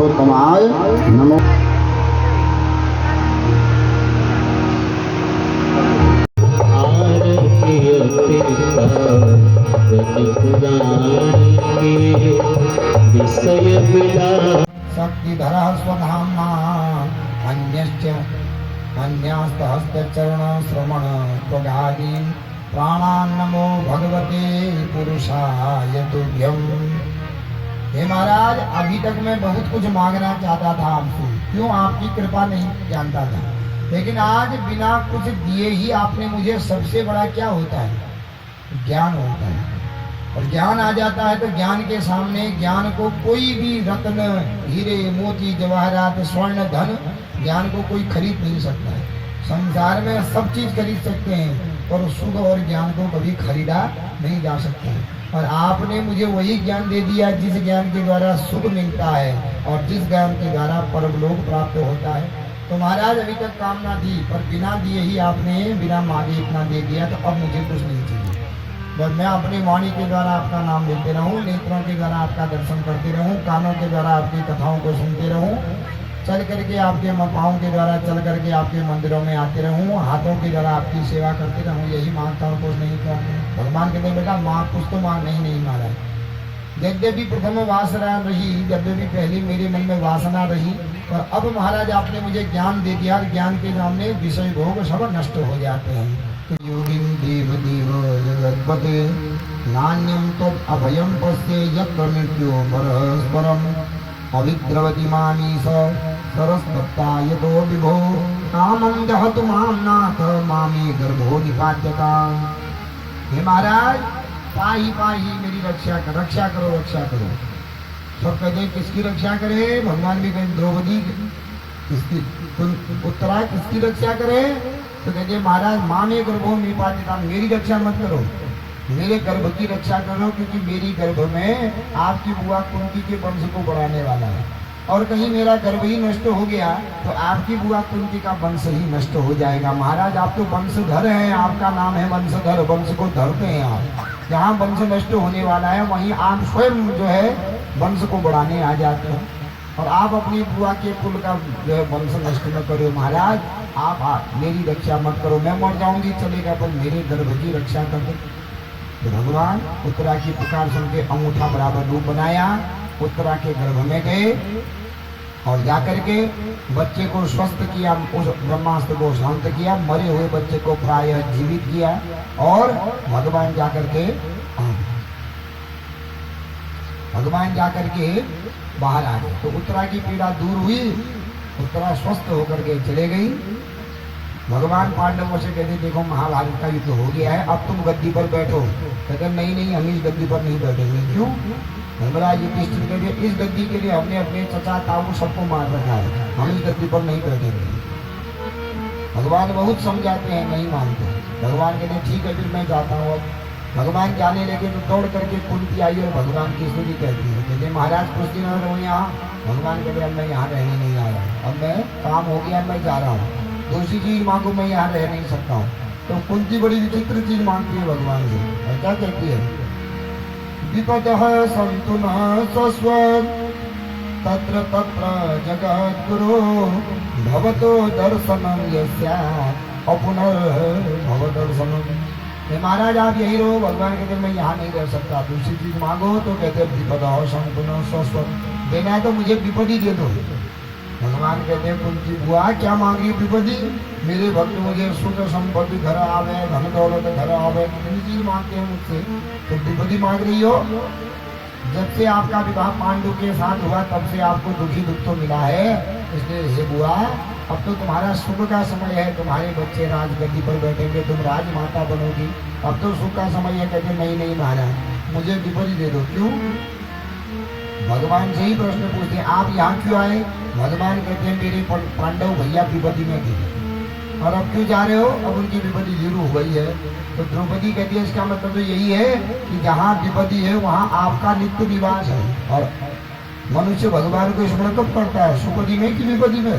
पुरुषोत्तमाय नमो। शक्तिधर स्वधाम्ना अन्यश्च अन्यास्तहस्तचरण श्रवण त्वगादीन् प्राणान् नमो भगवते पुरुषाय तुभ्यम्। हे महाराज, अभी तक मैं बहुत कुछ मांगना चाहता था आपसे, क्यों आपकी कृपा नहीं जानता था, लेकिन आज बिना कुछ दिए ही आपने मुझे, सबसे बड़ा क्या होता है? ज्ञान होता है। और ज्ञान आ जाता है तो ज्ञान के सामने, ज्ञान को कोई भी रत्न, हीरे, मोती, जवाहरात, स्वर्ण, धन, ज्ञान को कोई खरीद नहीं सकता है। संसार में सब चीज खरीद सकते हैं, पर सुख और ज्ञान को कभी खरीदा नहीं जा सकता है। और आपने मुझे वही ज्ञान दे दिया जिस ज्ञान के द्वारा सुख मिलता है और जिस ज्ञान के द्वारा परलोक प्राप्त होता है। तो महाराज, अभी तक कामना दी, पर बिना दिए ही आपने बिना मांगे इतना दे दिया, तो अब मुझे कुछ नहीं चाहिए। बस मैं अपनी वाणी के द्वारा आपका नाम लेते रहूं, नेत्रों के द्वारा आपका दर्शन करते रहूं, कानों के द्वारा आपकी कथाओं को सुनते रहूं, चल करके आपके पाँव के द्वारा चल करके आपके मंदिरों में आते रहूं, हाथों के द्वारा आपकी सेवा करते रहूं, यही मांगता हूँ, कुछ नहीं चाहते। भगवान कहते बेटा माँ कुछ तो मांग, नहीं मारा। यद्यपि प्रथम वासना रही, यद्यपि पहले मेरे मन में वासना रही, पर अब महाराज आपने मुझे ज्ञान दे दिया, ज्ञान के सामने विषय भोग सब नष्ट हो जाते हैं। तो योगिन देव देव जगत्पते नान्यम तद अभयम पश्ये यत्र मृत्यो परस्परम अविद्रवति मामीश सरस्वत्ता यतो विभो कामं दहतु मां नाथ मामे गर्भो निपात्यता। हे महाराज, पाही पाही मेरी रक्षा करो, रक्षा करो, रक्षा करो। सब कहते किसकी रक्षा करे? भगवान भी कहें द्रौपदी किसकी, उत्तरा किसकी रक्षा करे? तो कहते महाराज माँ में गर्भो निपात्यता, मेरी रक्षा मत करो, मेरे गर्भ की रक्षा करो, क्योंकि मेरी गर्भ में आपकी बुआ कुंती के वंश को बढ़ाने वाला है। और कहीं मेरा गर्भ ही नष्ट हो गया तो आपकी बुआ कुंती का वंश ही नष्ट हो जाएगा। महाराज आप तो वंशधर हैं, आपका नाम है वंशधर, वंश को धरते हैं आप। जहाँ वंश नष्ट होने वाला है वहीं आप स्वयं जो है वंश को बढ़ाने आ जाते हैं, और आप अपनी बुआ के कुल का जो है वंश नष्ट न करो। महाराज आप मेरी रक्षा मत करो, मैं मर जाऊंगी चलेगा, पर मेरे गर्भ की रक्षा कर दो। तो भगवान उत्तरा की पुकार सुन के अंगूठा बराबर रूप बनाया, उत्तरा के गर्भ में गए और जाकर के बच्चे को स्वस्थ किया, उस ब्रह्मास्त्र को शांत किया, मरे हुए बच्चे को प्राय जीवित किया, और भगवान जाकर के बाहर आ गए। तो उत्तरा की पीड़ा दूर हुई, उत्तरा स्वस्थ होकर के चले गई। भगवान पांडवों से कहते देखो महाभारत का युद्ध हो गया है, अब तुम गद्दी पर बैठो। कहते नहीं नहीं, हम इस गद्दी पर नहीं बैठेंगे। क्यों? धर्मराज युधिष्ठिर कहते इस गद्दी के लिए हमने अपने चचा ताऊ सबको मार रखा है, हम इस गद्दी पर नहीं बैठेंगे। भगवान बहुत समझाते हैं, नहीं मानते। भगवान कहते ठीक है फिर मैं जाता हूँ। अब भगवान जाने लगे तो दौड़ करके कुंती आई और भगवान की स्तुति कहती है, कहते महाराज कुछ दिन और रहो यहाँ। भगवान कहते अब मैं यहाँ रहने नहीं आया, अब मैं काम हो गया, मैं जा रहा हूँ, दूसरी चीज मांगो, मैं यहाँ रह नहीं सकता हूँ। तो कुंती बड़ी विचित्र चीज मांगती है भगवान से, और क्या कहती है? विपदः सन्तु न स्वस्व तत्र तत्र जगद्गुरो भवतो दर्शनं यस्यात् अपुनर्भव दर्शनम्। महाराज आप यही रहो। भगवान कहते मैं यहाँ नहीं रह सकता, दूसरी चीज मांगो। तो कहते विपदः सन्तु न स्वस्व, देना है तो मुझे विपत्ति दे दो। भगवान कहते हैं कुंती बुआ क्या मांग रही विपत्ति? मेरे भक्त मुझे सुख संपत्ति घर आवे, धन दौलत घर आवे, कितनी चीज मांगते हैं मुझसे, तो विपत्ति मांग रही हो। जब से आपका विवाह पांडु के साथ हुआ तब से आपको दुखी दुख तो मिला है, इसलिए हे बुआ अब तो तुम्हारा सुख का समय है, तुम्हारे बच्चे राजगद्दी पर बैठेंगे, तुम राजमाता बनोगी, अब तो सुख का समय है। कहते नहीं नहीं महाराज मुझे विपत्ति दे दो। क्यों? भगवान से ही प्रश्न पूछते हैं आप यहाँ क्यों आए? भगवान कहते हैं मेरे पांडव भैया विपत्ति में थे, और अब क्यों जा रहे हो? अब उनकी विपत्ति शुरू हो गई है। तो द्रौपदी कहती है इसका मतलब तो यही है कि जहाँ विपत्ति है वहाँ आपका नित्य निवास है। और मनुष्य भगवान को स्मरण कब करता है? सुपति में कि विपत्ति में?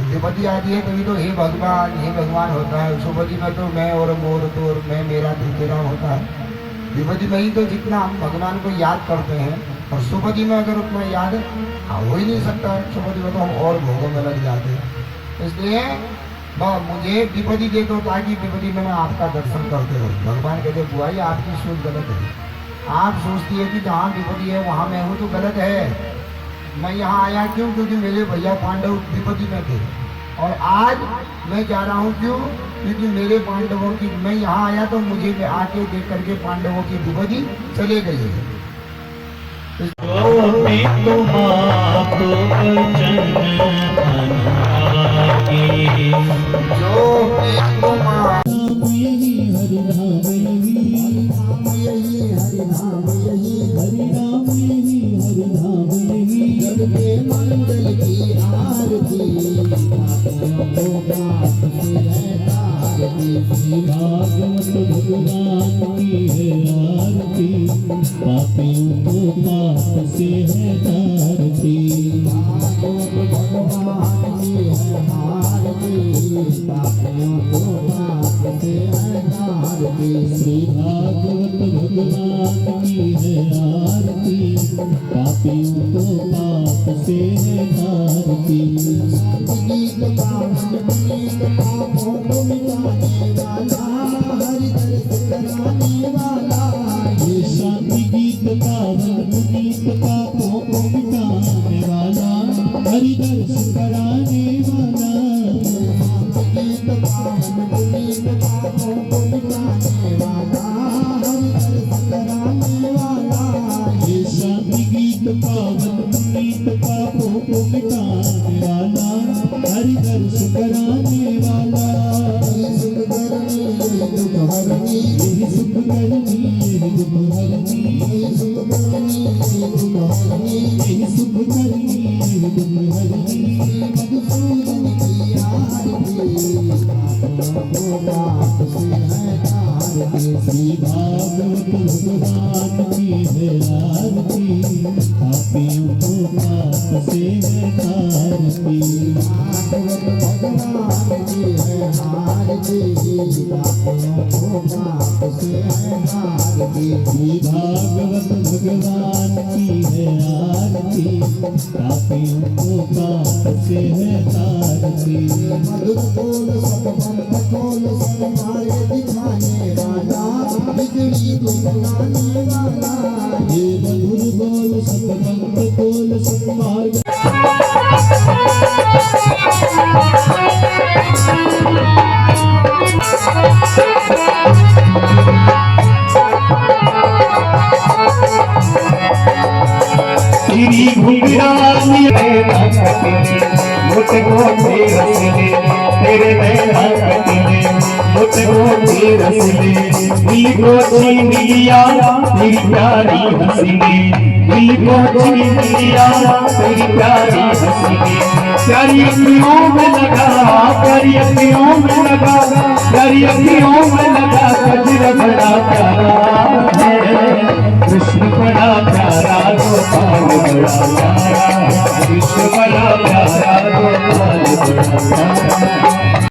विपत्ति आती है तभी तो हे भगवान होता है। सुपति में तो मैं और मोर तो और मैं मेरा तू तेरा होता है। विपत्ति में ही तो जितना हम भगवान को याद करते हैं और सुपति में अगर उतना याद हो ही नहीं सकता, सुपति में तो हम और भोगों में लग जाते। इसलिए मुझे विपत्ति दे दो ताकि विपत्ति में मैं आपका दर्शन करते रहूं। भगवान कहते बुआ जी आपकी सोच गलत है, आप सोचती है कि जहाँ विपत्ति है वहाँ मैं हूँ तो गलत है। मैं यहाँ आया क्यों? क्योंकि मेरे भैया पांडव विपत्ति में थे, और आज मैं जा रहा हूँ क्यों? क्योंकि मेरे पांडवों की, मैं यहाँ आया तो मुझे आके देख करके पांडवों की विपत्ति चले गई है। मंगल की आरती भागवत भगवान की है आरती, पापियों को पाप से है तारती। भागवत भगवान की है आरती, पापियों को पाप से है तारती। श्री भागवत भगवान की है आरती, पापियों को पाप से है तारती। गीत पावन पुनीत पापों को मिटाने वाला, हरि दर्श कराने वाला। ये शांति गीत पावन पुनीत पापों को मिटाने वाला, हरि दर्श कराने वाला। गीत पावन पुनीत पापों को मिटाने वाला, हरि दर्श कराने वाला। ये शांति गीत पावन पुनीत पापों को मिटाने वाला, हरि दर्श कराने वाला। यही सुख करनी यही दुख हरनी, यही सुख करनी यही दुख हरनी, यही सुख करनी यही दुख हरनी। यही सुख करनी यही दुख हरनी। मधुसूदन की आरती, पापों को पाप से है तारती। श्री भागवत भगवान की है आरती, पापियों को पाप से है तारती। भागवत भगवान की है आरती, पापियों को पाप से है तारती। श्री भागवत भगवान की है आरती, पापियों को पाप से है तारती। मधुर बोल सब पंथ खोल सन्मार्ग दिखाने वाला, बिगड़ी को बनाने वाला। ये मधुर बोल सतबंध बोल सन्मार्ग। तेरी घुंघरानी मुझको रसले, तेरे नैना कटले मुझको रसले। दिल को छीन लिया तेरी प्यारी हंसने, दिल को छीन लिया तेरी प्यारी हंसने। प्यारी अखियों में लगा, प्यारी अखियों में लगा, प्यारी अखियों में लगा, गजरा बड़ा प्यारा है।